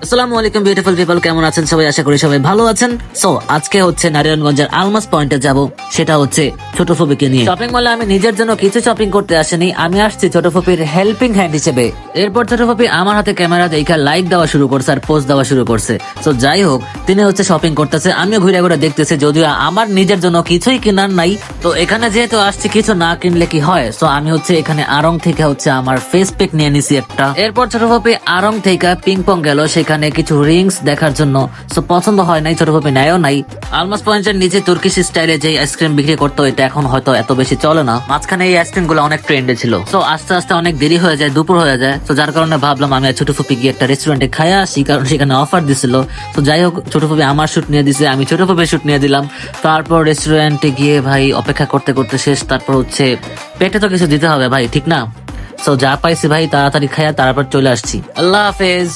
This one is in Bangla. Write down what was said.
আসসালামু আলাইকুম বিউটিফুল পিপল, কেমন আছেন সবাই? আশা করি সবাই ভালো আছেন। সো আজকে হচ্ছে নারায়ণগঞ্জের আলমাস পয়েন্টে যাব, সেটা হচ্ছে ছোট ফুপিকে নিয়ে। শপিং মলে আমি নিজের জন্য কিছু শপিং করতে আসিনি, আমি আসছি ছোট ফুপির হেল্পিং হ্যান্ড হিসেবে। এরপর ছোট ফুপি আমার হাতে ক্যামেরা দেখা লাইক দেওয়া শুরু করছে আর পোস্ট দেওয়া শুরু করছে। সো যাই হোক, তিনি হচ্ছে শপিং করতেছে, আমিও ঘুরে ঘুরে দেখতেছি, যদিও আমার নিজের জন্য কিছুই কেনার নাই। তো এখানে যেহেতু আসছি, কিছু না কিনলে কি হয়, সো আমি হচ্ছে এখানে আড়ং থেকে হচ্ছে আমার ফেস প্যাক নিয়ে নিছি একটা। এরপর ছোট ফুপি আড়ং থেকে পিং পং গেল, সেখানে কিছু রিংস দেখার জন্য। সো পছন্দ হয় নাই, ছোট ফুপি নেয়ও নাই। আলমাস পয়েন্টের নিচে তুর্কিশ স্টাইলে যে আইসক্রিম বিক্রি করতো, এটা এখন হয়তো এত বেশি চলে না। মাঝখানে এই আইসক্রিম গুলো অনেক ট্রেন্ডে ছিল। সো আস্তে আস্তে অনেক দেরি হয়ে যায়, দুপুর হয়ে যায়। তো যার কারণে ভাবলাম আমি আর ছোট ফুপি গিয়ে একটা রেস্টুরেন্টে খাই আসি, কারণ সেখানে অফার দিছিল। তো যাই হোক, ছোট ফুপি আমার শুট নিয়ে দিছে, আমি ছোট ফুপির শুট নিয়ে দিলাম। তারপর রেস্টুরেন্টে গিয়ে ভাই অপেক্ষা করতে করতে শেষ। তারপর হচ্ছে পেটে তো কিছু দিতে হবে ভাই, ঠিক না? সো যা পাইছি ভাই তাড়াতাড়ি খাইয়া তারপর চলে আসছি। আল্লাহ হাফেজ।